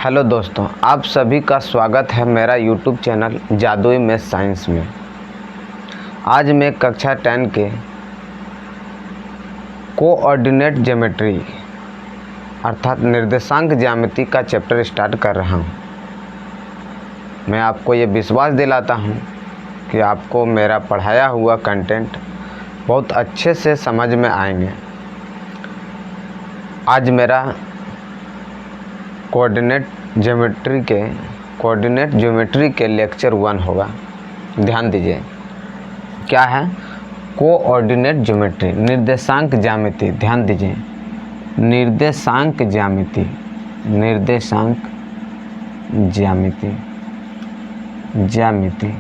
Hello दोस्तों, आप सभी का स्वागत है मेरा यूट्यूब चैनल जादुई मैथ साइंस में। आज मैं कक्षा 10 के कोऑर्डिनेट ज्योमेट्री अर्थात निर्देशांक ज्यामिति का चैप्टर स्टार्ट कर रहा हूँ। मैं आपको ये विश्वास दिलाता हूँ कि आपको मेरा पढ़ाया हुआ कंटेंट बहुत अच्छे से समझ में आएंगे। आज मेरा कोऑर्डिनेट ज्योमेट्री के लेक्चर 1 होगा। ध्यान दीजिए, क्या है कोऑर्डिनेट ज्योमेट्री, निर्देशांक ज्यामिति। ध्यान दीजिए, निर्देशांक ज्यामिति, निर्देशांक ज्यामिति, ज्यामिति,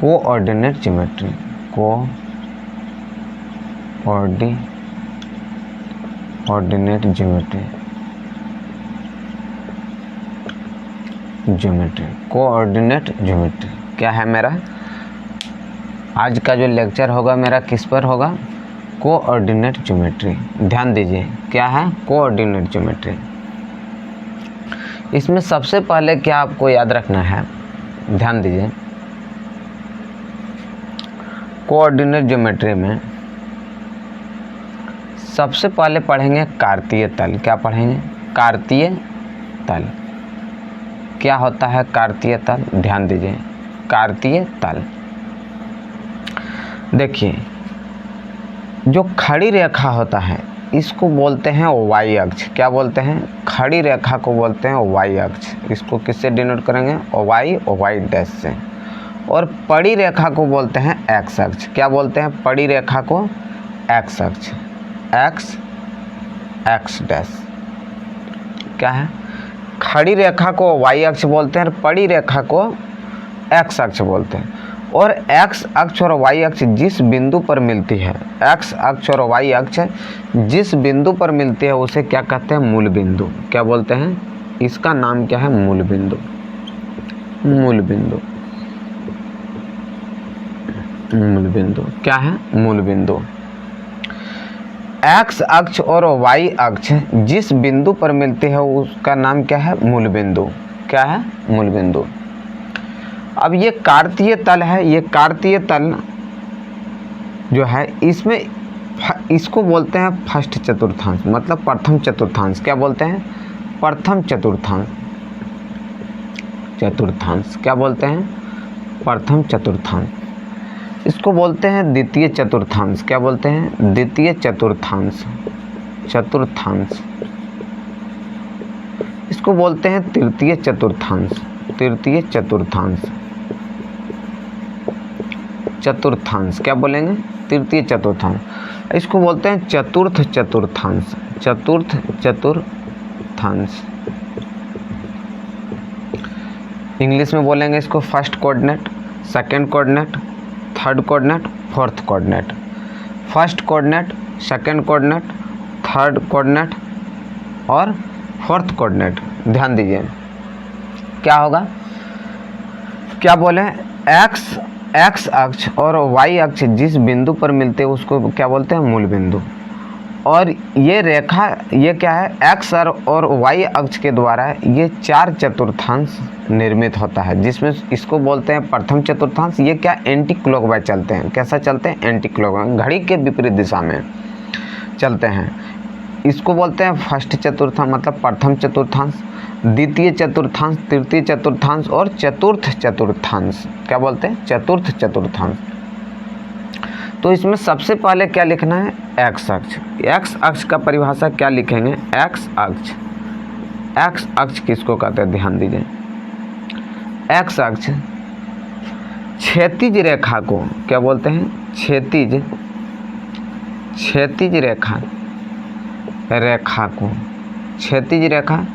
coordinate geometry, coordinate geometry, coordinate geometry क्या है मेरा आज का जो लेक्चर होगा मेरा किस पर होगा? Coordinate geometry. ध्यान दीजिए, क्या है कोऑर्डिनेट ज्योमेट्री। इसमें सबसे पहले क्या आपको याद रखना है, ध्यान दीजिए, कोऑर्डिनेट ज्योमेट्री में सबसे पहले पढ़ेंगे कार्तीय तल। क्या पढ़ेंगे? कार्तीय तल। क्या होता है कार्तीय तल? ध्यान दीजिए, कार्तीय तल। देखिए, जो खड़ी रेखा होता है इसको बोलते हैं वाई अक्ष। क्या बोलते हैं? खड़ी रेखा को बोलते हैं वाई अक्ष। इसको किससे डिनोट करेंगे? वाई डैश से। और पड़ी रेखा को बोलते हैं एक्स अक्ष। क्या बोलते हैं पड़ी रेखा को? एक्स अक्ष, एक्स डैश। क्या है? खड़ी रेखा को वाई अक्ष बोलते हैं और पड़ी रेखा को एक्स अक्ष बोलते हैं। और एक्स अक्ष और वाई अक्ष जिस बिंदु पर मिलती है, एक्स अक्ष और वाई अक्ष जिस बिंदु पर मिलती है उसे क्या कहते हैं? मूल बिंदु। क्या बोलते हैं? इसका नाम क्या है? मूल बिंदु। मूल बिंदु, मूल बिंदु। क्या है? मूल बिंदु। एक्स अक्ष और वाई अक्ष जिस बिंदु पर मिलते हैं उसका नाम क्या है? मूल बिंदु। क्या है? मूल बिंदु। अब ये कार्तीय तल है, ये कार्तीय तल जो है इसमें इसको बोलते हैं फर्स्ट चतुर्थांश, मतलब प्रथम चतुर्थांश। क्या बोलते हैं? प्रथम चतुर्थांश। चतुर्थांश क्या बोलते हैं? प्रथम चतुर्थांश। इसको बोलते हैं द्वितीय चतुर्थांश। क्या बोलते हैं? द्वितीय चतुर्थांश, चतुर्थांश। इसको बोलते हैं तृतीय चतुर्थांश, तृतीय चतुर्थांश, चतुर्थांश। क्या बोलेंगे? तृतीय चतुर्थांश। इसको बोलते हैं चतुर्थ चतुर्थांश, चतुर्थ चतुर्थांश। इंग्लिश में बोलेंगे इसको first coordinate, second coordinate, third coordinate, fourth coordinate. First coordinate, second coordinate, third coordinate और फोर्थ कोऑर्डिनेट। ध्यान दीजिए, क्या होगा? क्या बोले? एक्स अक्ष और वाई अक्ष जिस बिंदु पर मिलते हैं उसको क्या बोलते हैं? मूल बिंदु। और ये रेखा, ये क्या है? एक्स और वाई अक्ष के द्वारा ये 4 चतुर्थांश निर्मित होता है, जिसमें इसको बोलते हैं प्रथम चतुर्थांश। ये क्या? एंटी क्लॉकवाइज चलते हैं। कैसा चलते हैं? एंटी क्लॉकवाइज, घड़ी के विपरीत दिशा में चलते हैं। इसको बोलते हैं फर्स्ट चतुर्थांश, मतलब प्रथम चतुर्थांश, द्वितीय चतुर्थांश, तृतीय चतुर्थांश और चतुर्थ चतुर्थांश। क्या बोलते हैं? चतुर्थ चतुर्थांश। तो इसमें सबसे पहले क्या लिखना है? एक्स अक्ष। एक्स अक्ष का परिभाषा क्या लिखेंगे? एक्स अक्ष, एक्स अक्ष किसको कहते हैं? ध्यान दीजिए, एक्स अक्ष क्षैतिज रेखा को क्या बोलते हैं? क्षैतिज, क्षैतिज रेखा, रेखा को क्षैतिज रेखा,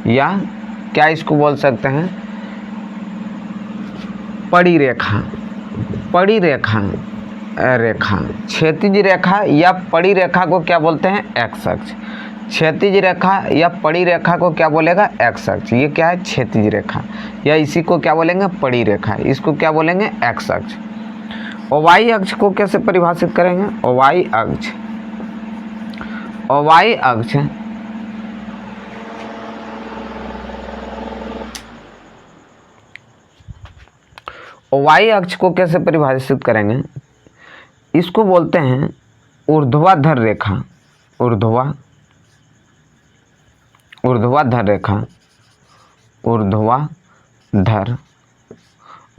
या क्या इसको बोल सकते हैं? पड़ी रेखा, पड़ी रेखा, रेखा। क्षैतिज रेखा या पड़ी रेखा को क्या बोलते हैं? एक्स अक्ष। क्षैतिज रेखा या पड़ी रेखा को क्या बोलेगा? एक्स अक्ष। ये क्या है? क्षैतिज रेखा, या इसी को क्या बोलेंगे? पड़ी रेखा। इसको क्या बोलेंगे? एक्स अक्ष। और वाई अक्ष को कैसे परिभाषित करेंगे? वाई अक्ष, वाई अक्ष वाई अक्ष को कैसे परिभाषित करेंगे? इसको बोलते हैं ऊर्ध्वाधर रेखा, ऊर्ध्वाधर रेखा,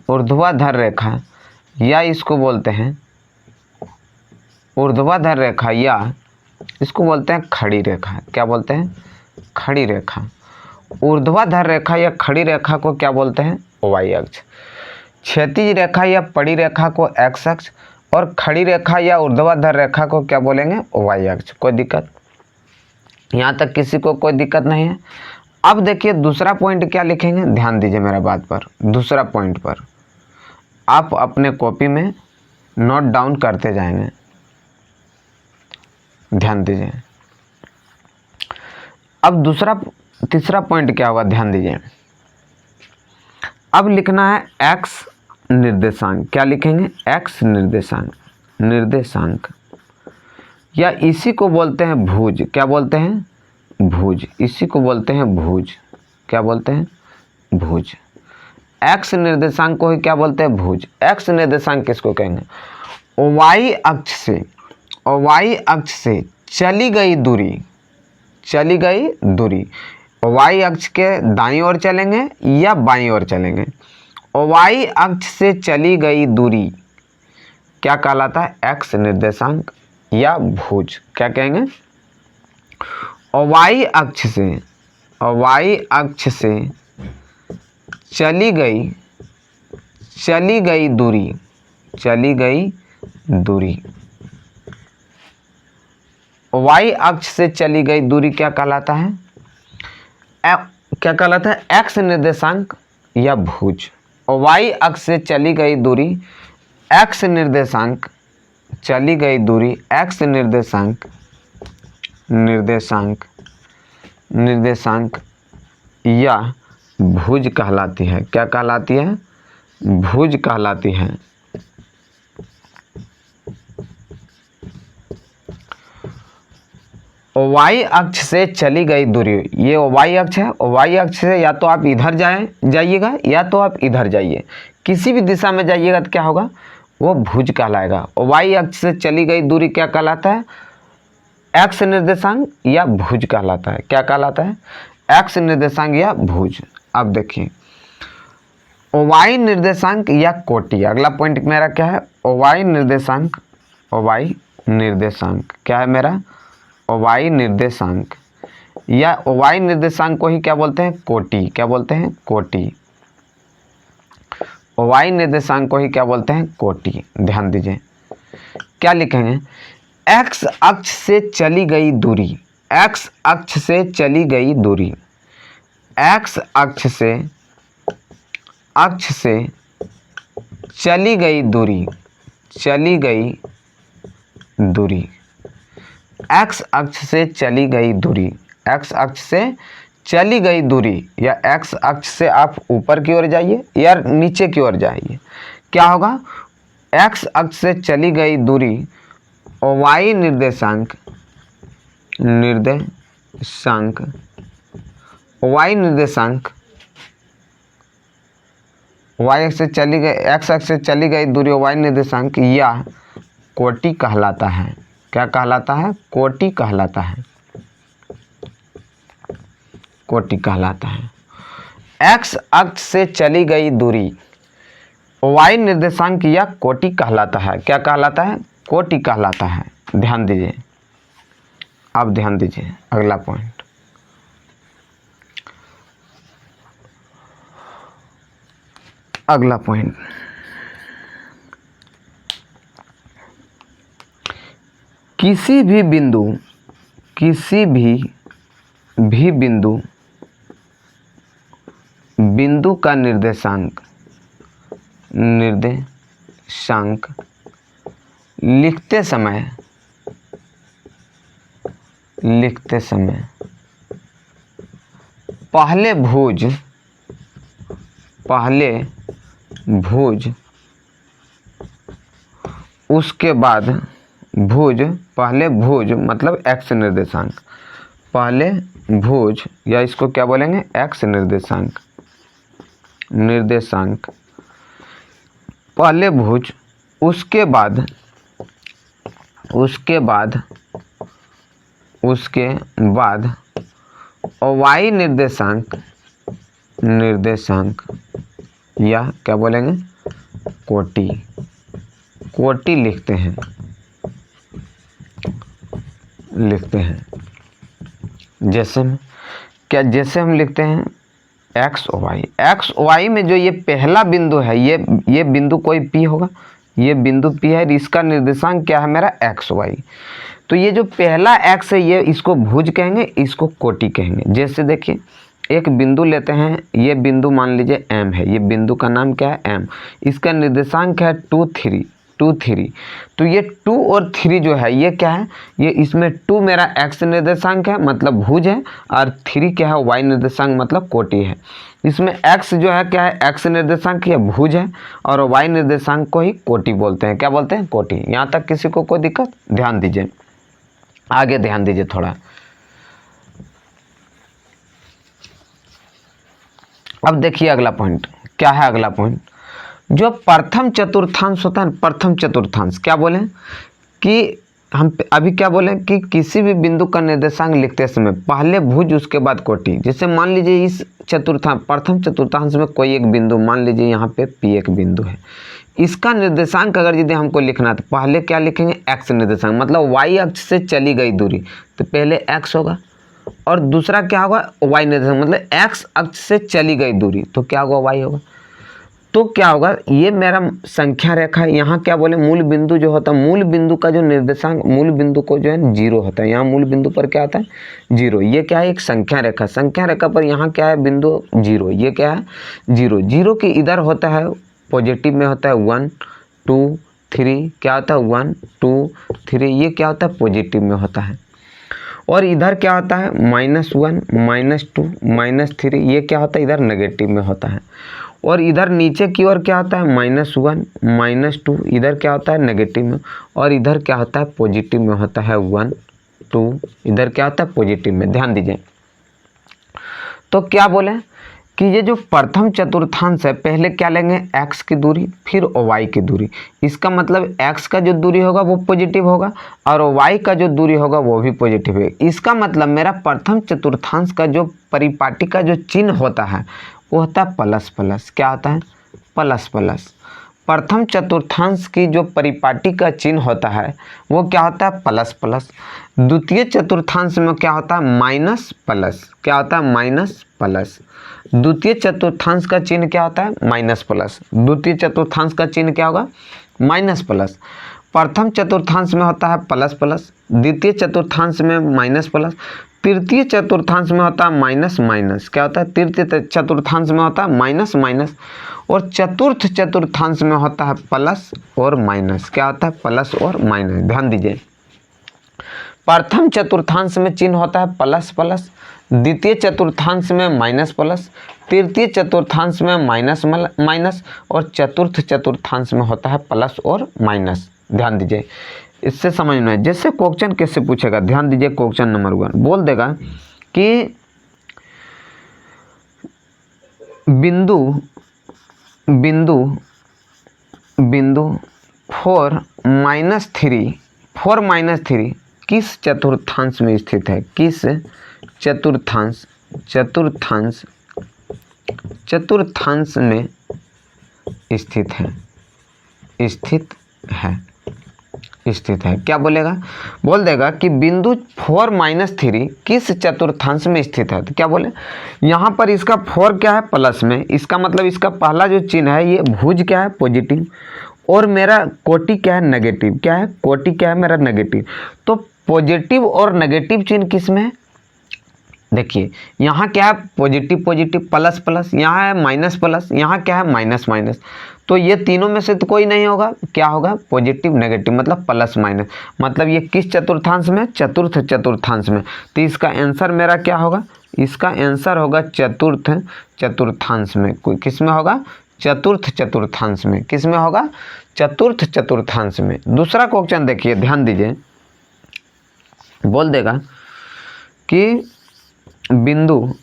ऊर्ध्वाधर रेखा, या इसको बोलते हैं ऊर्ध्वाधर रेखा, या इसको बोलते हैं खड़ी रेखा। क्या बोलते हैं? खड़ी रेखा। ऊर्ध्वाधर रेखा या खड़ी रेखा को क्या बोलते हैं? वाई अक्ष। क्षैतिज रेखा या पड़ी रेखा को एक्स अक्ष, और खड़ी रेखा या ऊर्ध्वाधर रेखा को क्या बोलेंगे? वाई अक्ष। कोई दिक्कत? यहाँ तक किसी को कोई दिक्कत नहीं है? अब देखिए दूसरा पॉइंट क्या लिखेंगे, ध्यान दीजिए मेरा बात पर। दूसरा पॉइंट पर आप अपने कॉपी में नोट डाउन करते जाएंगे, ध्यान दीजिए। अब तीसरा पॉइंट क्या होगा, ध्यान दीजिए। अब लिखना है एक्स निर्देशांक। क्या लिखेंगे? एक्स निर्देशांक, या इसी को बोलते हैं भुज। क्या बोलते हैं? भुज। इसी को बोलते हैं भुज। क्या बोलते हैं? भुज। एक्स निर्देशांक को ही क्या बोलते हैं? भुज। एक्स निर्देशांक किसको कहेंगे? वाई अक्ष से चली गई दूरी, वाई अक्ष के दाईं ओर चलेंगे या बाईं ओर चलेंगे। वाई अक्ष से चली गई दूरी क्या कहलाता है? एक्स निर्देशांक या भुज। क्या कहेंगे? वाई अक्ष से चली गई दूरी, वाई अक्ष से चली गई दूरी क्या कहलाता है? क्या कहलाता है? एक्स निर्देशांक या भुज। वाई अक्ष से चली गई दूरी एक्स निर्देशांक, एक्स निर्देशांक या भुज कहलाती है। क्या कहलाती है? भुज कहलाती है। वाई अक्ष से चली गई दूरी, ये वाई अक्ष है। वाई अक्ष से या तो आप इधर जाइएगा या तो आप इधर जाइए, किसी भी दिशा में जाइएगा तो क्या होगा? वो भुज कहलाएगा। वाई अक्ष से चली गई दूरी क्या कहलाता है? एक्स निर्देशांक या भुज कहलाता है। क्या कहलाता है? एक्स निर्देशांक या भुज। अब देखिए वाई निर्देशांक या कोटि। अगला पॉइंट मेरा क्या है? वाई निर्देशांक क्या है मेरा? वाई निर्देशांक, या वाई निर्देशांक को ही क्या बोलते हैं? कोटि। क्या बोलते हैं? कोटि। वाई निर्देशांक को ही क्या बोलते हैं? कोटि। ध्यान दीजिए क्या लिखेंगे? एक्स अक्ष से चली गई दूरी, एक्स अक्ष से चली गई दूरी, एक्स अक्ष से चली गई दूरी, एक्स अक्ष से चली गई दूरी, एक्स अक्ष से चली गई दूरी, या एक्स अक्ष से आप ऊपर की ओर जाइए या नीचे की ओर जाइए, क्या होगा? एक्स अक्ष से चली गई दूरी वाई निर्देशांक, वाई अक्ष से चली गई, एक्स अक्ष से चली गई दूरी वाई निर्देशांक या कोटि कहलाता है। क्या कहलाता है? कोटि कहलाता है। कोटि कहलाता है। एक्स अक्ष से चली गई दूरी वाई निर्देशांक या कोटि कहलाता है। क्या कहलाता है? कोटि कहलाता है। ध्यान दीजिए, अब ध्यान दीजिए अगला पॉइंट। अगला पॉइंट, किसी भी बिंदु का निर्देशांक लिखते समय पहले भुज उसके बाद पहले भुज मतलब एक्स निर्देशांक, पहले भुज या इसको क्या बोलेंगे? एक्स निर्देशांक पहले भुज, उसके बाद y निर्देशांक या क्या बोलेंगे, कोटि लिखते हैं। जैसे हम लिखते हैं एक्स वाई में जो ये पहला बिंदु है, ये बिंदु कोई P होगा, ये बिंदु P है, इसका निर्देशांक क्या है मेरा एक्स वाई। तो ये जो पहला एक्स है ये इसको भुज कहेंगे, इसको कोटि कहेंगे। जैसे देखिए एक बिंदु लेते हैं, ये बिंदु मान लीजिए M है, ये बिंदु का नाम क्या है M, इसका निर्देशांक है 2 3। तो ये 2 और 3 जो है ये क्या है, ये इसमें 2 मेरा x निर्देशांक है मतलब भुज है, और 3 क्या है y निर्देशांक मतलब कोटि है। इसमें x जो है क्या है, x निर्देशांक या भुज है, और y निर्देशांक को ही कोटि बोलते हैं। क्या बोलते हैं, कोटि। यहाँ तक किसी को कोई दिक्कत? ध्यान दीजिए, आगे ध्यान दीजिए थोड़ा। अब देखिए अगला पॉइंट क्या है। अगला पॉइंट जो प्रथम चतुर्थांश होता है, प्रथम चतुर्थांश क्या बोले कि हम अभी क्या बोले कि किसी भी बिंदु का निर्देशांक लिखते समय पहले भुज उसके बाद कोटि। जैसे मान लीजिए इस प्रथम चतुर्थांश में कोई एक बिंदु, मान लीजिए यहाँ पे P एक बिंदु है, इसका निर्देशांक अगर यदि हमको लिखना है तो पहले क्या लिखेंगे, x निर्देशांक मतलब y अक्ष से चली गई दूरी, तो पहले x होगा, और दूसरा क्या होगा y निर्देशांक मतलब x अक्ष से चली गई दूरी, तो क्या होगा y होगा। तो क्या होगा, ये मेरा संख्या रेखा है। यहाँ क्या बोले, मूल बिंदु जो होता है, मूल बिंदु का जो निर्देशांक मूल बिंदु को जो है 0 होता है, यहाँ मूल बिंदु पर क्या आता है 0। ये क्या है, एक संख्या रेखा। संख्या रेखा पर यहाँ क्या है, बिंदु 0, ये क्या है 0। 0 के इधर होता है पॉजिटिव में होता है 1 2 3, क्या होता है 1 2 3, ये क्या होता है पॉजिटिव में होता है। और इधर क्या होता है -1 -2 -3, ये क्या होता है इधर नेगेटिव में होता है। और इधर नीचे की ओर क्या होता है -1 -2, इधर क्या होता है नेगेटिव में, और इधर क्या होता है पॉजिटिव में होता है 1 2, इधर क्या होता है पॉजिटिव में। ध्यान दीजिए। तो क्या बोले कि ये जो प्रथम चतुर्थांश है, पहले क्या लेंगे x की दूरी फिर y की दूरी। इसका मतलब x का जो दूरी होगा वो पॉजिटिव होगा, और y का जो दूरी होगा वो भी पॉजिटिव है। इसका मतलब मेरा प्रथम चतुर्थांश का जो परिपाटी का जो चिन्ह होता है वो होता है प्लस प्लस। क्या होता है, प्लस प्लस। प्रथम चतुर्थांश की जो परिपाटी का चिन्ह होता है वो क्या होता है प्लस प्लस। द्वितीय चतुर्थांश में क्या होता है माइनस प्लस। क्या होता है माइनस प्लस। द्वितीय चतुर्थांश का चिन्ह क्या होता है माइनस प्लस। द्वितीय चतुर्थांश का चिन्ह क्या होगा माइनस प्लस। प्रथम चतुर्थांश में होता है प्लस प्लस, द्वितीय चतुर्थांश में माइनस प्लस, तृतीय चतुर्थांश में होता है माइनस माइनस। क्या होता है, तृतीय चतुर्थांश में होता है माइनस माइनस, और चतुर्थ चतुर्थांश में होता है प्लस और माइनस। क्या होता है प्लस और माइनस। ध्यान दीजिए, प्रथम चतुर्थांश में चिन्ह होता है प्लस प्लस, द्वितीय चतुर्थांश में माइनस प्लस, तृतीय चतुर्थांश में माइनस माइनस, और चतुर्थ चतुर्थांश में होता है प्लस और माइनस। ध्यान दीजिए, इससे समझना है। जैसे क्वेश्चन कैसे पूछेगा, ध्यान दीजिए। क्वेश्चन नंबर 1 बोल देगा कि बिंदु 4 -3 किस चतुर्थांश में स्थित है। किस चतुर्थांश में स्थित है। क्या बोलेगा, बोल देगा कि बिंदु 4 -3 किस चतुर्थांश में स्थित है। तो क्या बोले, यहाँ पर इसका 4 क्या है प्लस में, इसका मतलब इसका पहला जो चिन्ह है ये भुज क्या है पॉजिटिव, और मेरा कोटि क्या है नेगेटिव। क्या है कोटि क्या है मेरा नेगेटिव। तो पॉजिटिव और नेगेटिव चिन्ह किस में है, देखिए यहाँ क्या है पॉजिटिव पॉजिटिव प्लस प्लस, यहाँ है माइनस प्लस, यहाँ क्या है माइनस माइनस। तो ये तीनों में से तो कोई नहीं होगा, क्या होगा पॉजिटिव नेगेटिव मतलब प्लस माइनस। मतलब ये किस चतुर्थांश में, चतुर्थ चतुर्थांश में। तो इसका आंसर मेरा क्या होगा, इसका आंसर होगा चतुर्थ चतुर्थांश में। कोई किस में होगा, चतुर्थ चतुर्थांश में। किस में होगा, चतुर्थ चतुर्थांश में। दूसरा क्वेश्चन देखिए, ध्यान दीजिए। बोल देगा बिंदु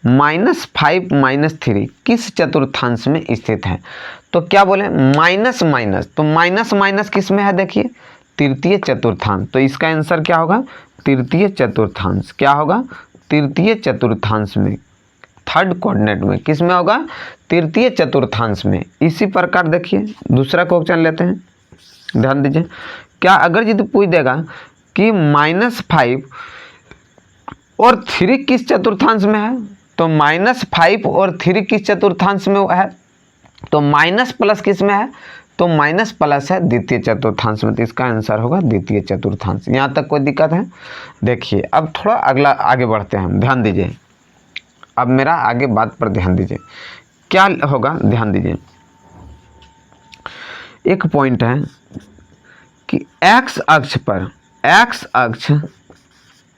-5 -3 किस चतुर्थांश में स्थित है? तो क्या बोले माइनस माइनस, तो माइनस माइनस किस में है देखिए तृतीय चतुर्थांश। तो इसका आंसर क्या होगा तृतीय चतुर्थांश। क्या होगा तृतीय चतुर्थांश में, थर्ड कोऑर्डिनेट में, किस में होगा तृतीय चतुर्थांश में। इसी प्रकार देखिए दूसरा क्वेश्चन लेते हैं, ध्यान दीजिए। क्या अगर यदि पूछ देगा कि -5 और 3 किस चतुर्थांश में है, तो -5 और 3 किस चतुर्थांश में है, तो माइनस प्लस किस में है, तो माइनस प्लस है द्वितीय चतुर्थांश में। तो इसका आंसर होगा द्वितीय चतुर्थांश। यहाँ तक कोई दिक्कत है? देखिए अब थोड़ा अगला आगे बढ़ते हैं, ध्यान दीजिए। अब मेरा आगे बात पर ध्यान दीजिए, क्या होगा ध्यान दीजिए। एक पॉइंट है कि एक्स अक्ष पर, एक्स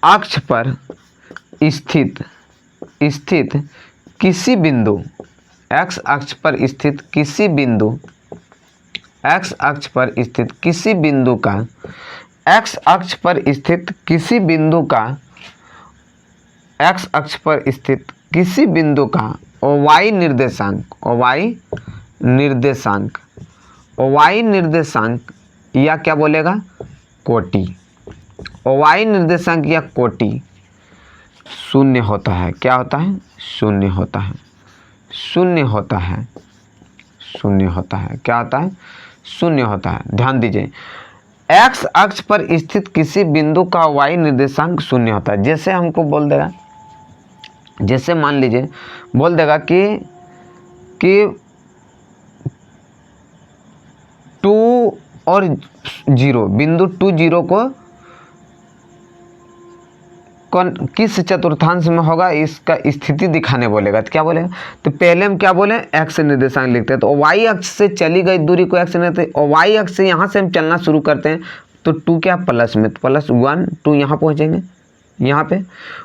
अक्ष पर स्थित किसी बिंदु, एक्स अक्ष पर स्थित किसी बिंदु, एक्स अक्ष पर स्थित किसी बिंदु का, एक्स अक्ष पर स्थित किसी बिंदु का, एक्स अक्ष पर स्थित किसी बिंदु का y निर्देशांक, y निर्देशांक, y निर्देशांक या क्या बोलेगा कोटि, y निर्देशांक या कोटि शून्य होता है। क्या होता है? शून्य होता है, शून्य होता है, शून्य होता है। क्या होता है? शून्य होता है। ध्यान दीजिए, एक्स अक्ष पर स्थित किसी बिंदु का y निर्देशांक शून्य होता है। जैसे हमको बोल देगा, जैसे मान लीजिए बोल देगा कि 2 और 0, बिंदु 2 0 को कौन किस चतुर्थांश में होगा इसका स्थिति दिखाने बोलेगा। तो क्या बोलेगा? तो पहले हम क्या बोले एक्स निर्देशांक लिखते हैं, तो y अक्ष से चली गई दूरी को एक्स निर्देशांक, और y अक्ष से यहाँ से हम चलना शुरू करते हैं तो 2 क्या प्लस में, तो +1 2 यहाँ पहुँचेंगे यहाँ पे।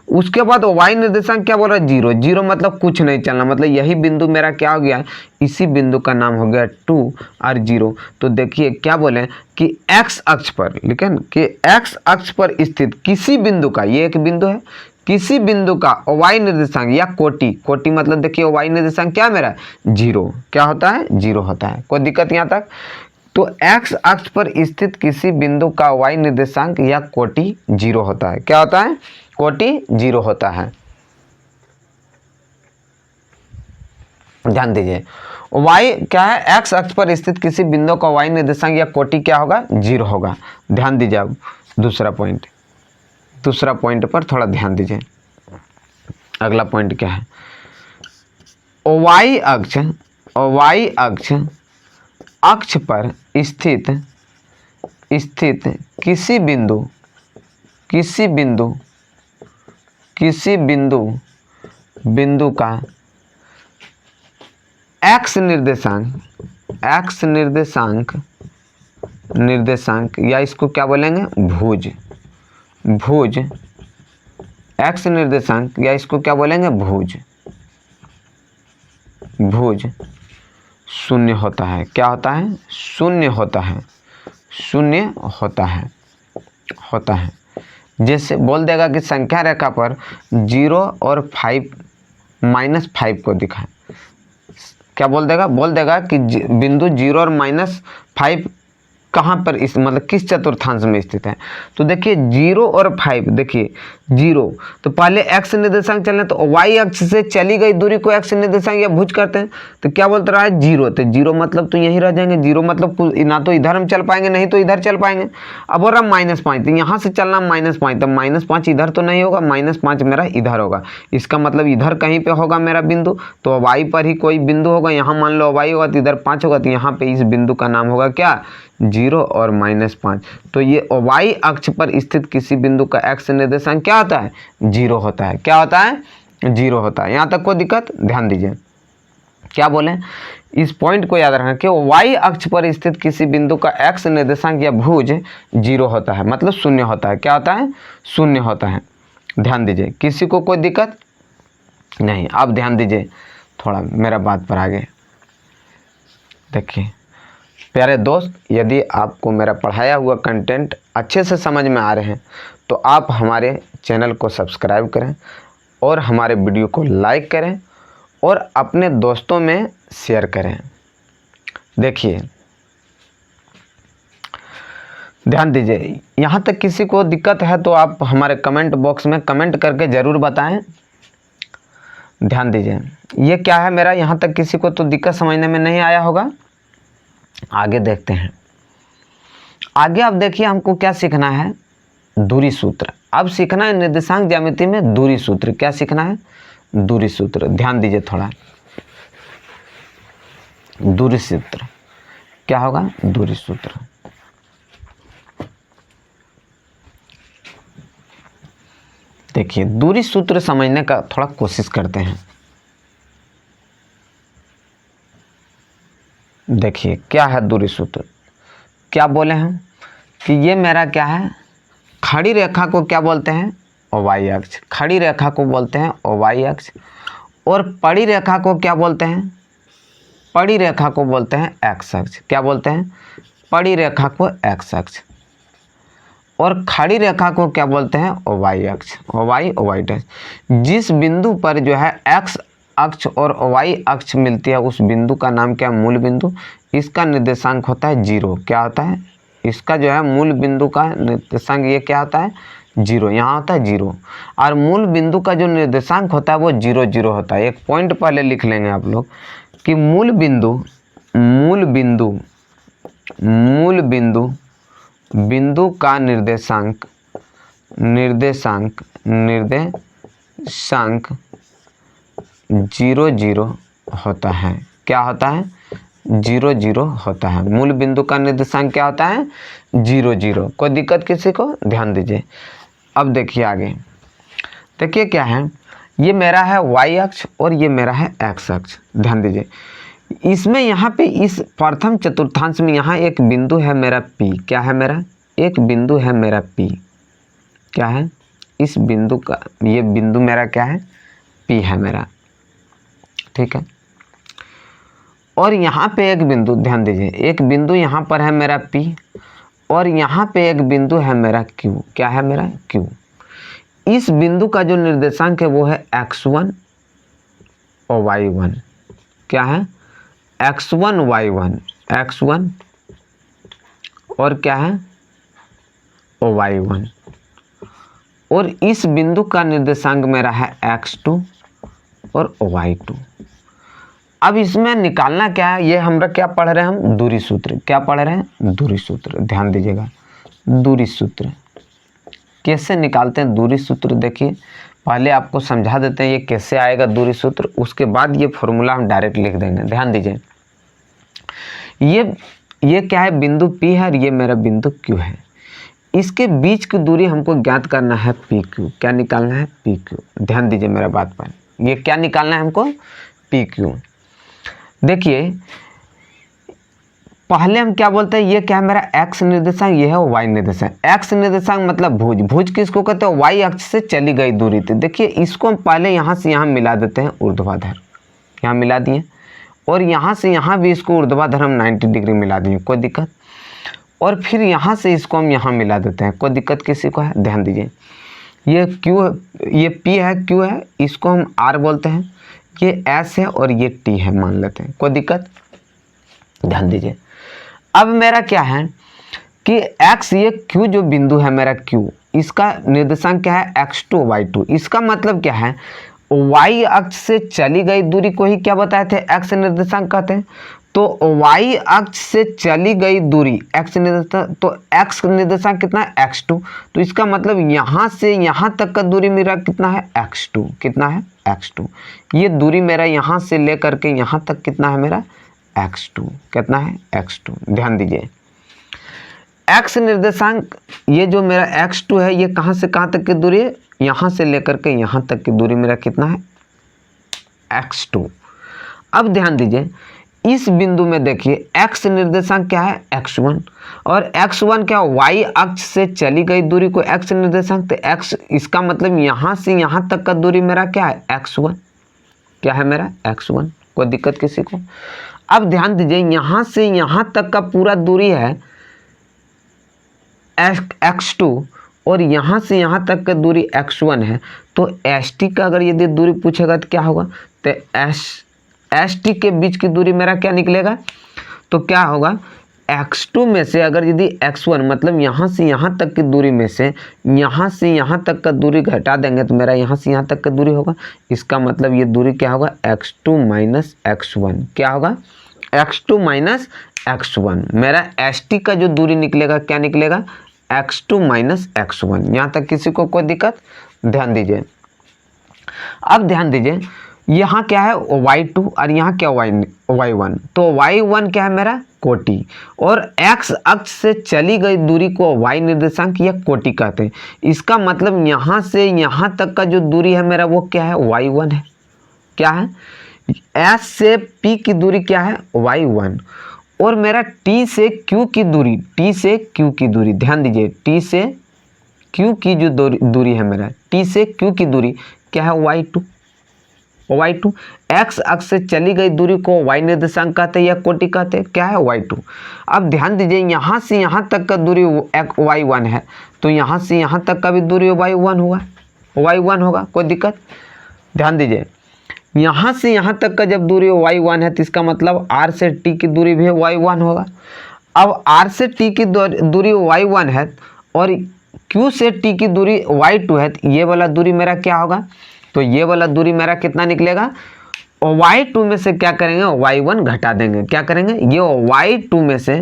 उसके बाद y निर्देशांक क्या बोल रहा है 0, 0 मतलब कुछ नहीं चलना, मतलब यही बिंदु मेरा क्या हो गया, इसी बिंदु का नाम हो गया 2 और 0। तो देखिए क्या बोले कि x अक्ष पर, लेकिन कि x अक्ष पर स्थित किसी बिंदु का, ये एक बिंदु है, किसी बिंदु का y निर्देशांक या कोटि, कोटि मतलब देखिए y निर्देशांक क्या मेरा 0, क्या होता है 0 होता है। कोई दिक्कत यहाँ तक? तो x अक्ष पर स्थित किसी बिंदु का y निर्देशांक या कोटि 0 होता है। क्या होता है? कोटि 0 होता है। ध्यान दीजिए, y क्या है, x अक्ष पर स्थित किसी बिंदु का y निर्देशांक या कोटि क्या होगा 0 होगा। ध्यान दीजिए, अब दूसरा पॉइंट, दूसरा पॉइंट पर थोड़ा ध्यान दीजिए। अगला पॉइंट क्या है, y अक्ष पर स्थित किसी बिंदु का x निर्देशांक या इसको क्या बोलेंगे भुज, x निर्देशांक या इसको क्या बोलेंगे भुज शून्य होता है। क्या होता है? शून्य होता है, शून्य होता है। जैसे बोल देगा कि संख्या रेखा पर 0 और 5 -5 को दिखाएं। क्या बोल देगा? बोल देगा कि बिंदु 0 और -5 कहाँ पर इस मतलब किस चतुर्थांश में स्थित है। तो देखिए 0 और 5, देखिए 0 तो पहले x निर्देशांक चलना, तो y अक्ष से चली गई दूरी को x निर्देशांक या भुज करते हैं। तो क्या बोलता रहा है 0, तो 0 मतलब तो यहीं रह जाएंगे, 0 मतलब ना तो इधर हम चल पाएंगे नहीं तो इधर चल पाएंगे। अब बोल रहा -5, तो यहाँ से चलना -5, तो -5 इधर तो नहीं होगा, -5 मेरा इधर होगा, इसका मतलब इधर कहीं पे होगा मेरा बिंदु। तो y पर ही कोई बिंदु होगा, यहाँ मान लो y होगा तो इधर 5 होगा, तो यहाँ पे इस बिंदु का नाम होगा क्या 0 और -5। तो ये y अक्ष पर स्थित किसी बिंदु का x निर्देशांक क्या होता है 0 होता है। क्या होता है? 0 होता है। यहाँ तक कोई दिक्कत? ध्यान दीजिए क्या बोले, इस पॉइंट को याद रखना कि y अक्ष पर स्थित किसी बिंदु का x निर्देशांक या भुज 0 होता है, मतलब शून्य होता है। क्या होता है? शून्य होता है। ध्यान दीजिए, किसी को कोई दिक्कत नहीं? अब ध्यान दीजिए थोड़ा मेरा बात पर आगे। देखिए प्यारे दोस्त, यदि आपको मेरा पढ़ाया हुआ कंटेंट अच्छे से समझ में आ रहे हैं तो आप हमारे चैनल को सब्सक्राइब करें, और हमारे वीडियो को लाइक करें और अपने दोस्तों में शेयर करें। देखिए, ध्यान दीजिए, यहाँ तक किसी को दिक्कत है तो आप हमारे कमेंट बॉक्स में कमेंट करके ज़रूर बताएं। ध्यान दीजिए, ये क्या है मेरा, यहाँ तक किसी को तो दिक्कत समझने में नहीं आया होगा। आगे देखते हैं। आगे आप देखिए, हमको क्या सीखना है, दूरी सूत्र। अब सीखना है निर्देशांक ज्यामिति में दूरी सूत्र। क्या सीखना है, दूरी सूत्र। ध्यान दीजिए थोड़ा, दूरी सूत्र क्या होगा, दूरी सूत्र। देखिए, दूरी सूत्र समझने का थोड़ा कोशिश करते हैं। देखिए क्या है दूरी सूत्र। क्या बोले हम कि ये मेरा क्या है, खड़ी रेखा को क्या बोलते हैं, वाई अक्ष। खड़ी रेखा को बोलते हैं वाई अक्ष, और पड़ी रेखा को क्या बोलते हैं, पड़ी रेखा को बोलते हैं एक्स अक्ष। क्या बोलते हैं, पड़ी रेखा को एक्स अक्ष, और खड़ी रेखा को क्या बोलते हैं, वाई अक्ष, वाई डैश। जिस बिंदु पर जो है एक्स अक्ष और वाई अक्ष मिलती है उस बिंदु का नाम क्या, मूल बिंदु। इसका निर्देशांक होता है 0। क्या होता है, इसका जो है मूल बिंदु का निर्देशांक ये क्या होता है, 0। यहाँ होता है 0, और मूल बिंदु का जो निर्देशांक होता है वो 0 0 होता है। एक पॉइंट पहले लिख लेंगे आप लोग कि मूल बिंदु का निर्देशांक 0 0 होता है। क्या होता है, 0 0 होता है। मूल बिंदु का निर्देशांक क्या होता है, 0 0। कोई दिक्कत किसी को, ध्यान दीजिए। अब देखिए आगे, देखिए क्या है, ये मेरा है वाई अक्ष और ये मेरा है एक्स अक्ष। ध्यान दीजिए, इसमें यहाँ पे इस प्रथम चतुर्थांश में यहाँ एक बिंदु है मेरा P। क्या है मेरा, एक बिंदु है मेरा P। क्या है, इस बिंदु का, ये बिंदु मेरा क्या है, P है मेरा, ठीक है। और यहाँ पे एक बिंदु, ध्यान दीजिए, एक बिंदु यहाँ पर है मेरा P, और यहाँ पे एक बिंदु है मेरा Q। क्या है मेरा, Q। इस बिंदु का जो निर्देशांक है वो है x1 और y1। क्या है, x1 y1, x1 और क्या है, y1। और इस बिंदु का निर्देशांक मेरा है x2 और y2। अब इसमें निकालना क्या है, ये हमरा क्या पढ़ रहे हैं हम, दूरी सूत्र। क्या पढ़ रहे हैं, दूरी सूत्र। ध्यान दीजिएगा, दूरी सूत्र कैसे निकालते हैं दूरी सूत्र। देखिए, पहले आपको समझा देते हैं ये कैसे आएगा दूरी सूत्र, उसके बाद ये फॉर्मूला हम डायरेक्ट लिख देंगे। ध्यान दीजिए, ये क्या है, बिंदु P है और ये मेरा बिंदु Q है। इसके बीच की दूरी हमको ज्ञात करना है PQ। क्या निकालना है, PQ। ध्यान दीजिए मेरा बात पर, ये क्या निकालना है हमको, PQ। देखिए, पहले हम क्या बोलते हैं, ये क्या है मेरा x निर्देशांक, ये है y निर्देशांक। x निर्देशांक मतलब भुज। भुज किसको कहते हैं, y अक्ष से चली गई दूरी थी। देखिए, इसको हम पहले यहाँ से यहाँ मिला देते हैं ऊर्ध्वाधर, यहाँ मिला दिए, और यहाँ से यहाँ भी इसको ऊर्ध्वाधर हम 90 डिग्री मिला दिए, कोई दिक्कत। और फिर यहाँ से इसको हम यहाँ मिला देते हैं, कोई दिक्कत किसी को है। ध्यान दीजिए, ये Q, ये P है, Q है, इसको हम R बोलते हैं, ये S है और ये T है मान लेते हैं, कोई दिक्कत। ध्यान दीजिए, अब मेरा क्या है कि x, ये Q जो बिंदु है मेरा Q, इसका निर्देशांक क्या है, x2 y2। इसका मतलब क्या है, y अक्ष से चली गई दूरी को ही क्या बताए थे, x निर्देशांक कहते हैं। तो y अक्ष से चली गई दूरी x निर्देशांक, तो x निर्देशांक कितना है, x2। तो इसका मतलब यहाँ से यहाँ तक का दूरी मेरा कितना है, x2। कितना है, x2। ये दूरी मेरा यहाँ से लेकर के यहाँ तक कितना है मेरा, x2। कितना है, x2। ध्यान दीजिए, x निर्देशांक, ये जो मेरा x2 है, ये कहाँ से कहाँ तक की दूरी है, यहाँ से लेकर के यहाँ तक की दूरी मेरा कितना है, x2। अब ध्यान दीजिए, इस बिंदु में देखिए x निर्देशांक क्या है, x1, और x1 क्या, y अक्ष से चली गई दूरी को x निर्देशांक, तो x, इसका मतलब यहाँ से यहाँ तक का दूरी मेरा क्या है, x1। क्या है मेरा, x1। कोई दिक्कत किसी को। अब ध्यान दीजिए, यहाँ से यहाँ तक का पूरा दूरी है x2, और यहाँ से यहाँ तक का दूरी x1 है, तो ST का अगर यदि दूरी पूछेगा तो क्या होगा, तो ST के बीच की दूरी मेरा क्या निकलेगा, तो क्या होगा x2 में से अगर यदि x1 मतलब यहाँ से यहाँ तक की दूरी में से यहाँ से यहाँ तक का दूरी घटा देंगे तो मेरा यहाँ से यहाँ तक का दूरी होगा। इसका मतलब ये दूरी क्या होगा, x2 माइनस x1, क्या होगा x2 माइनस x1। मेरा ST का जो दूरी निकलेगा क्या निकलेगा, x2 माइनस x1। यहाँ तक किसी को कोई दिक्कत, ध्यान दीजिए। अब ध्यान दीजिए यहाँ क्या है y2 और यहाँ क्या y1, तो y1 क्या है मेरा कोटि, और x अक्ष से चली गई दूरी को y निर्देशांक या कोटि कहते हैं। इसका मतलब यहाँ से यहाँ तक का जो दूरी है मेरा वो क्या है, y1 है। क्या है, S से P की दूरी क्या है, y1, और मेरा T से Q की दूरी, T से Q की दूरी, ध्यान दीजिए T से Q की जो दूरी है मेरा, T से Q की दूरी क्या है, y2। x अक्ष से चली गई दूरी को y निर्देशांक कहते हैं या कोटि कहते हैं, क्या है y2। अब ध्यान दीजिए यहाँ से यहाँ तक का दूरी y1 है, तो यहाँ से यहाँ तक का भी दूरी y1 होगा, कोई दिक्कत। ध्यान दीजिए यहाँ से यहाँ तक का जब दूरी y1 है तो इसका मतलब r से t की दूरी भी y1 होगा। अब r से t की दूरी y1 है और q से t की दूरी y2 है, तो ये वाला दूरी मेरा क्या होगा, तो ये वाला दूरी मेरा कितना निकलेगा, y2 में से क्या करेंगे, y1 घटा देंगे। क्या करेंगे, ये y2 में से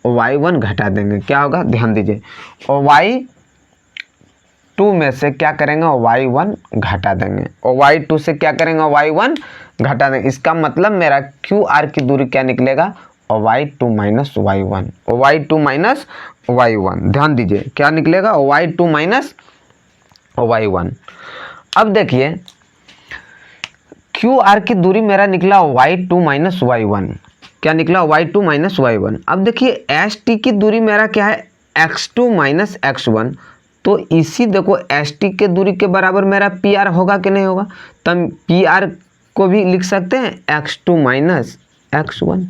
y1 घटा देंगे, क्या होगा, ध्यान दीजिए, और y2 में से क्या करेंगे, y1 घटा देंगे, और y2 से क्या करेंगे, y1 घटा देंगे। इसका मतलब मेरा QR की दूरी क्या निकलेगा, और y2 माइनस y1, और y2 माइनस y1, ध्यान दीजिए क्या निकलेगा, y2 माइनस y1। अब देखिए QR की दूरी मेरा निकला y2 माइनस y1, क्या निकला, y2 माइनस y1। अब देखिए ST की दूरी मेरा क्या है, x2 माइनस x1, तो इसी देखो ST के दूरी के बराबर मेरा PR होगा कि नहीं होगा, तब PR को भी लिख सकते हैं x2 माइनस x1,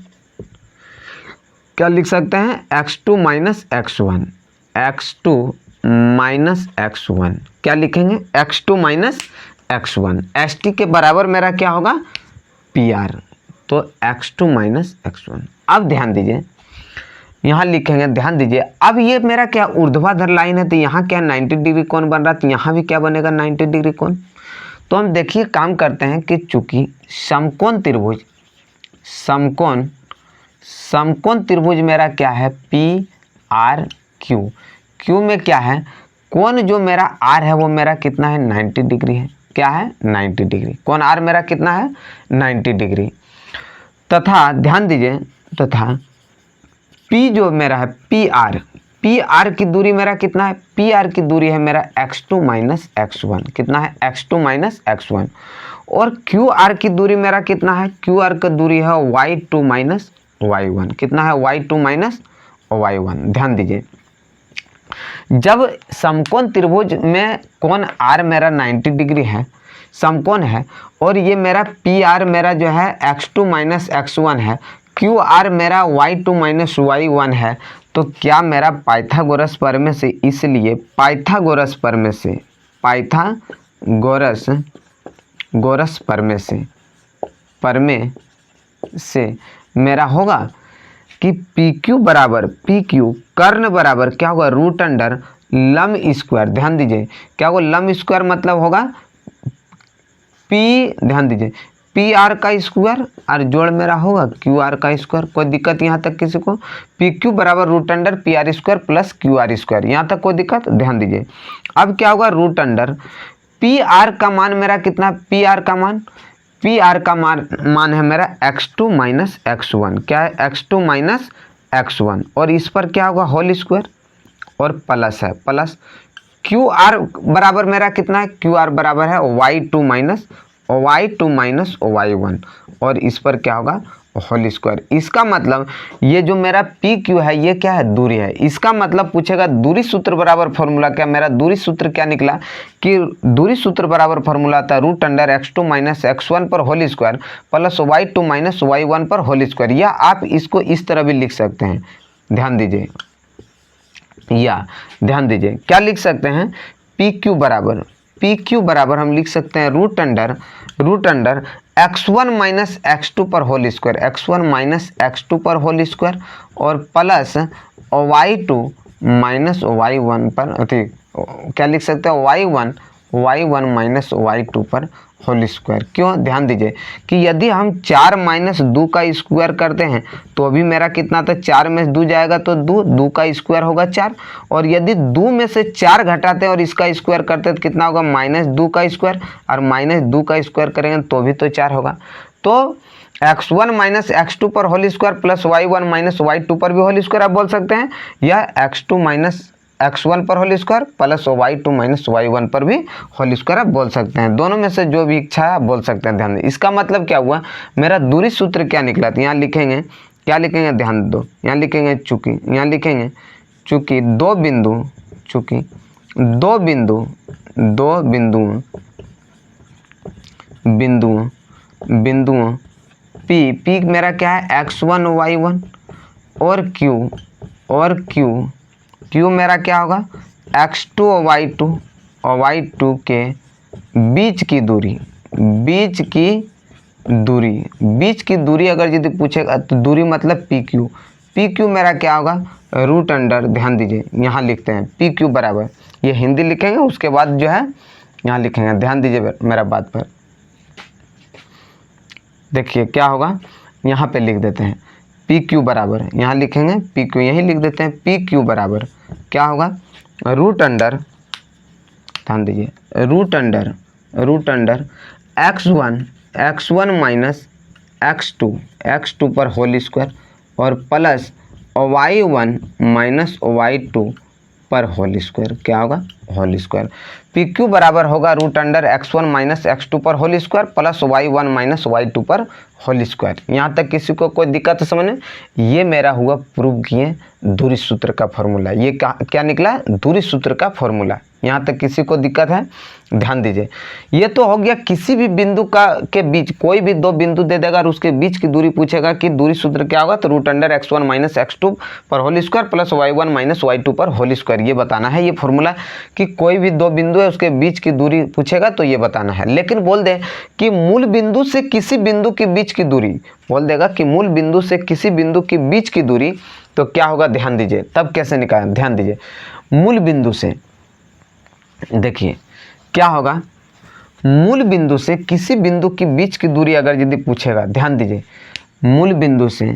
क्या लिख सकते हैं, x2 minus x1, x2 minus x1, क्या लिखेंगे, x2 माइनस x1। ST के बराबर मेरा क्या होगा, PR, तो x2 माइनस x1। अब ध्यान दीजिए यहाँ लिखेंगे, ध्यान दीजिए अब ये मेरा क्या ऊर्ध्वाधर लाइन है, तो यहाँ क्या 90 डिग्री कोण बन रहा है, तो यहाँ भी क्या बनेगा 90 डिग्री कोण। तो हम देखिए काम करते हैं कि चूंकि समकोण त्रिभुज मेरा क्या है, PRQ, Q में क्या है, कोण जो मेरा R है वो मेरा कितना है, 90 डिग्री है, क्या है 90 डिग्री, कोण R मेरा कितना है 90 डिग्री। तथा ध्यान दीजिए, तथा P जो मेरा है PR की दूरी मेरा कितना है, PR की दूरी है मेरा x2 माइनस x1, कितना है x2 माइनस x1, और QR की दूरी मेरा कितना है, QR की दूरी है y2 माइनस y1, कितना है y2 माइनस y1। ध्यान दीजिए जब समकोण त्रिभुज में कोण R मेरा 90 डिग्री है, समकोण है, और ये मेरा PR मेरा जो है x2 माइनस x1 है, QR मेरा y2 माइनस y1 है, तो क्या मेरा पाइथागोरस प्रमेय से, इसलिए पाइथागोरस प्रमेय से मेरा होगा कि PQ कर्ण बराबर क्या होगा, रूट अंडर लंब स्क्वायर। ध्यान दीजिए क्या होगा, लंब स्क्वायर मतलब होगा ध्यान दीजिए PR का स्क्वायर और जोड़ मेरा होगा QR का स्क्वायर। कोई दिक्कत यहाँ तक किसी को, PQ बराबर root under PR square plus QR square, यहाँ तक कोई दिक्कत, ध्यान दीजिए। अब क्या होगा, रूट अंडर PR का मान मेरा कितना, PR का मान है मेरा x2 माइनस x1, क्या है x2 माइनस x1, और इस पर क्या होगा होल स्क्वायर और प्लस है, प्लस QR बराबर मेरा कितना है, QR बराबर है y2 माइनस y1, और इस पर क्या होगा होल स्क्वायर। इसका मतलब ये जो मेरा PQ है ये क्या है, दूरी है। इसका मतलब पूछेगा दूरी सूत्र बराबर फॉर्मूला क्या, मेरा दूरी सूत्र क्या निकला कि दूरी सूत्र बराबर फॉर्मूला था root under x2 minus x1 पर whole square plus y2 minus y1 पर होल स्क्वायर, या आप इसको इस तरह भी लिख सकते हैं। ध्यान दीजिए या ध्यान दीजिए क्या लिख सकते हैं, पी क्यू बराबर हम लिख सकते हैं root under x1 minus x two पर whole square, x1 minus x two पर होल स्क्वायर और प्लस y2 माइनस y1 पर, ठीक क्या लिख सकते हैं, y1 माइनस y2 पर होल स्क्वायर। क्यों, ध्यान दीजिए कि यदि हम 4 माइनस 2 का स्क्वायर करते हैं तो अभी मेरा कितना था, 4 में से 2 जाएगा तो 2 का स्क्वायर होगा 4, और यदि 2 में से 4 घटाते हैं और इसका स्क्वायर करते हैं तो कितना होगा, -2 का स्क्वायर, और -2 का स्क्वायर करेंगे तो भी तो 4 होगा। तो x1 माइनस एक्स2 पर whole square plus y1 minus y2 पर भी होल स्क्वायर आप बोल सकते हैं, या x2 माइनस x1 पर whole square plus y2 minus y1 पर भी होल स्क्वायर आप बोल सकते हैं। दोनों में से जो भी इच्छा है आप बोल सकते हैं। ध्यान दें, इसका मतलब क्या हुआ, मेरा दूरी सूत्र क्या निकला, तो यहाँ लिखेंगे, क्या लिखेंगे, ध्यान दो, यहाँ लिखेंगे चूंकि, यहाँ लिखेंगे चूंकि दो बिंदुओं पी मेरा क्या है, x1 y1 और क्यू मेरा क्या होगा, x2 और y2 के बीच की दूरी अगर यदि पूछेगा तो दूरी मतलब पी क्यू मेरा क्या होगा, रूट अंडर, ध्यान दीजिए यहाँ लिखते हैं पी क्यू बराबर, ये हिंदी लिखेंगे उसके बाद जो है यहाँ लिखेंगे, ध्यान दीजिए मेरा बात पर। देखिए क्या होगा, यहाँ पे लिख देते हैं पी क्यू बराबर, यहाँ लिखेंगे पी क्यू, यही लिख देते हैं पी क्यू बराबर क्या होगा, रूट अंडर, ध्यान दीजिए root under x1 minus x two पर होल स्क्वायर और प्लस y1 माइनस y2 पर होल स्क्वायर, क्या होगा, होल स्क्वायर। पी क्यू बराबर होगा root under x1 minus x two पर whole square plus y1 minus y2 पर होल स्क्वायर। यहाँ तक किसी को कोई दिक्कत है समझने, ये मेरा हुआ प्रूव किए दूरी सूत्र का फॉर्मूला, ये क्या निकला, दूरी सूत्र का फॉर्मूला। यहाँ तक किसी को दिक्कत है, ध्यान दीजिए। ये तो हो गया किसी भी बिंदु का के बीच, कोई भी दो बिंदु दे देगा और उसके बीच की दूरी पूछेगा कि दूरी सूत्र क्या होगा, तो root under x1 minus x two पर whole square plus y1 minus y2 पर होल स्क्वायर, ये बताना है। ये फॉर्मूला कि कोई भी दो बिंदु है उसके बीच की दूरी पूछेगा तो ये बताना है। लेकिन बोल दे कि मूल बिंदु से किसी बिंदु के बीच की दूरी, बोल देगा कि मूल बिंदु से किसी बिंदु के बीच की दूरी, तो क्या होगा, ध्यान दीजिए तब कैसे निकालें, ध्यान दीजिए मूल बिंदु से, देखिए क्या होगा, मूल बिंदु से किसी बिंदु के बीच की दूरी अगर यदि पूछेगा, ध्यान दीजिए मूल बिंदु से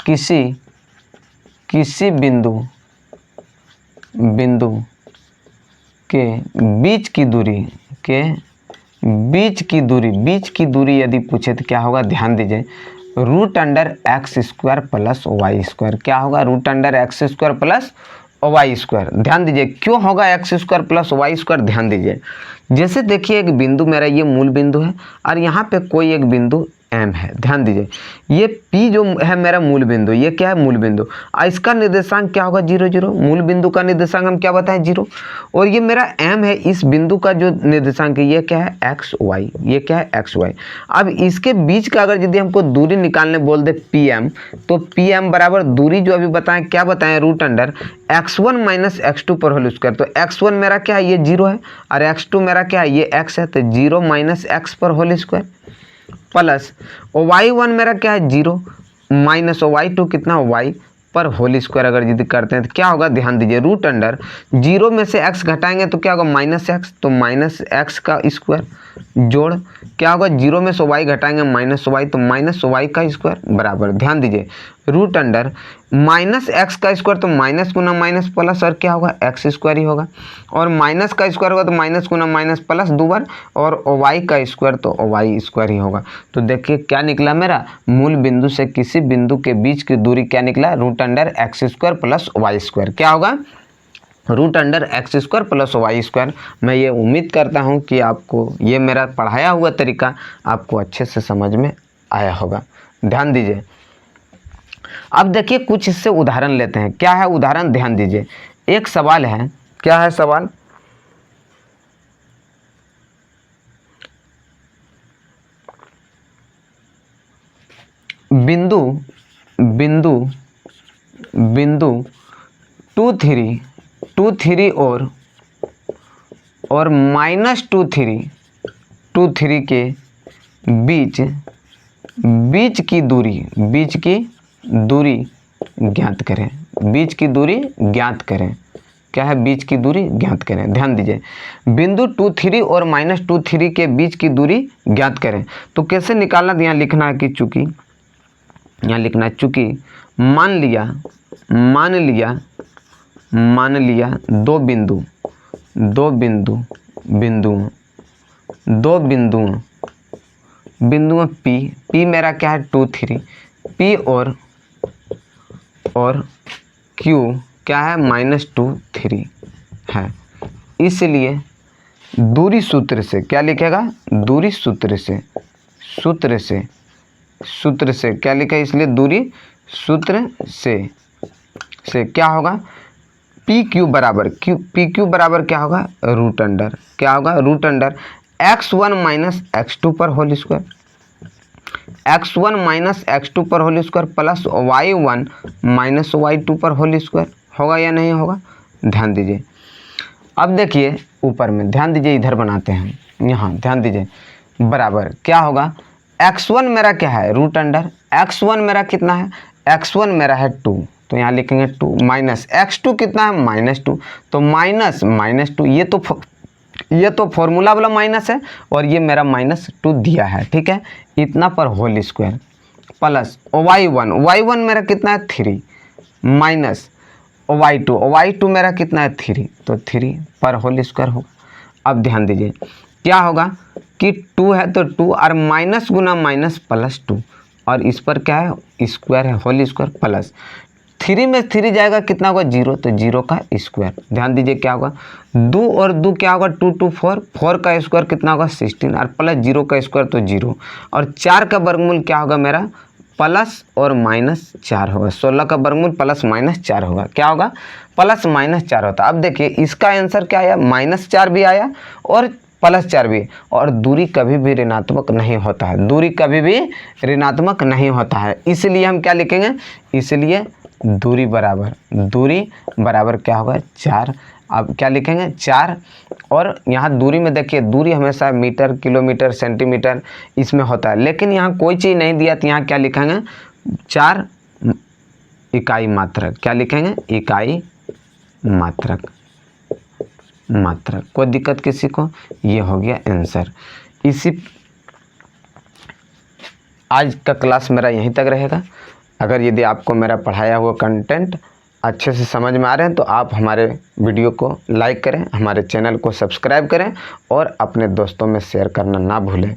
किसी बिंदु के बीच की दूरी यदि पूछे तो क्या होगा, ध्यान दीजिए root under x square plus y square, क्या होगा, root under x square plus y square. ध्यान दीजिए क्यों होगा x square plus y square, ध्यान दीजिए जैसे देखिए एक बिंदु मेरा ये मूल बिंदु है और यहाँ पे कोई एक बिंदु एम है, ध्यान दीजिए ये पी जो है मेरा मूल बिंदु, ये क्या है, मूल बिंदु, और इसका निर्देशांक क्या होगा, 0 0, मूल बिंदु का निर्देशांक हम क्या बताएं, 0, और ये मेरा एम है, इस बिंदु का जो निर्देशांक है ये क्या है, एक्स वाई, ये क्या है, एक्स वाई। अब इसके बीच का अगर यदि हमको दूरी निकालने बोल दे पी एम, तो पी एम बराबर दूरी जो अभी बताएं, क्या बताएं, root under x1 minus x two पर होल स्क्वायर, तो x1 मेरा क्या है, ये 0 है, और x2 मेरा क्या है, ये x है, तो 0 माइनस एक्स पर होल स्क्वायर प्लस y1 मेरा क्या है, 0 माइनस y2 कितना, y पर होल स्क्वायर अगर यदि करते हैं तो क्या होगा, ध्यान दीजिए रूट अंडर 0 में से x घटाएंगे तो क्या होगा, माइनस एक्स, तो माइनस एक्स का स्क्वायर जोड़ क्या होगा, 0 में से y घटाएंगे माइनस वाई, तो माइनस वाई का स्क्वायर बराबर, ध्यान दीजिए रूट अंडर माइनस एक्स का स्क्वायर, तो माइनस गुना माइनस प्लस, और क्या होगा, एक्स स्क्वायर ही होगा, और माइनस का स्क्वायर होगा तो माइनस गुना माइनस प्लस 2 बार, और वाई का स्क्वायर तो वाई स्क्वायर ही होगा। तो देखिए क्या निकला मेरा, मूल बिंदु से किसी बिंदु के बीच की दूरी क्या निकला, root under x square plus y square, क्या होगा, root under x square plus y square. मैं ये उम्मीद करता हूँ कि आपको ये मेरा पढ़ाया हुआ तरीका आपको अच्छे से समझ में आया होगा। ध्यान दीजिए अब देखिए कुछ इससे उदाहरण लेते हैं। क्या है उदाहरण, ध्यान दीजिए एक सवाल है, क्या है सवाल, बिंदु बिंदु बिंदु 2 3 और -2 3 के बीच की दूरी ज्ञात करें। बीच की दूरी ज्ञात करें। क्या है? बीच की दूरी ज्ञात करें। ध्यान दीजिए, बिंदु 2 3 और -2 3 के बीच की दूरी ज्ञात करें। तो कैसे निकालना? यहाँ लिखना है कि चूंकि, यहाँ लिखना है चूंकि मान लिया दो बिंदुओं P मेरा क्या है? 2 3, P और Q क्या है? -2 3 है। इसलिए दूरी सूत्र से क्या लिखेगा? दूरी सूत्र से क्या लिखा है? इसलिए दूरी सूत्र से क्या होगा? PQ बराबर क्या होगा? रूट अंडर क्या होगा? रूट अंडर x1 - x2 पर होल स्क्वायर, x1 - x2 पर whole square plus y1 - y2 पर होल स्क्वायर। होगा या नहीं होगा? ध्यान दीजिए। अब देखिए ऊपर में, ध्यान दीजिए, इधर बनाते हैं, यहाँ ध्यान दीजिए, बराबर क्या होगा? x1 मेरा क्या है? रूट अंडर x1 मेरा कितना है? x1 मेरा है 2, तो यहाँ लिखेंगे 2 माइनस x2 कितना है? -2, तो -2, ये तो फॉर्मूला वाला माइनस है और ये मेरा -2 दिया है, ठीक है, इतना पर होल स्क्वायर प्लस y1 मेरा कितना है? 3 माइनस y2 मेरा कितना है? 3, तो 3 पर होल स्क्वायर होगा। अब ध्यान दीजिए क्या होगा कि 2 है तो 2 और माइनस गुना माइनस प्लस 2 और इस पर क्या है? स्क्वायर है, होल स्क्वायर प्लस 3 में 3 जाएगा, कितना होगा? 0, तो 0 का स्क्वायर। ध्यान दीजिए क्या होगा? 2 और 2 क्या होगा? 2 2 4 का स्क्वायर कितना होगा? 16 और प्लस 0 का स्क्वायर तो 0 और 4 का वर्गमूल क्या होगा मेरा? प्लस और -4 होगा। 16 का वर्गमूल प्लस -4 होगा। क्या होगा? प्लस -4 होता। अब देखिए इसका आंसर क्या आया? -4 भी आया और +4 भी, और दूरी कभी भी ऋणात्मक नहीं होता है। दूरी कभी भी ऋणात्मक नहीं होता है, इसलिए हम क्या लिखेंगे? इसलिए दूरी बराबर क्या होगा? 4। अब क्या लिखेंगे? 4। और यहाँ दूरी में देखिए, दूरी हमेशा मीटर, किलोमीटर, सेंटीमीटर इसमें होता है, लेकिन यहाँ कोई चीज़ नहीं दिया तो यहाँ क्या लिखेंगे? 4 इकाई मात्रक। क्या लिखेंगे? इकाई मात्रक। कोई दिक्कत किसी को? ये हो गया आंसर। आज का क्लास मेरा यहीं तक रहेगा। अगर यदि आपको मेरा पढ़ाया हुआ कंटेंट अच्छे से समझ में आ रहे हैं तो आप हमारे वीडियो को लाइक करें, हमारे चैनल को सब्सक्राइब करें और अपने दोस्तों में शेयर करना ना भूलें।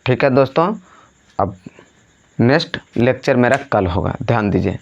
ठीक है दोस्तों, अब नेक्स्ट लेक्चर मेरा कल होगा, ध्यान दीजिए।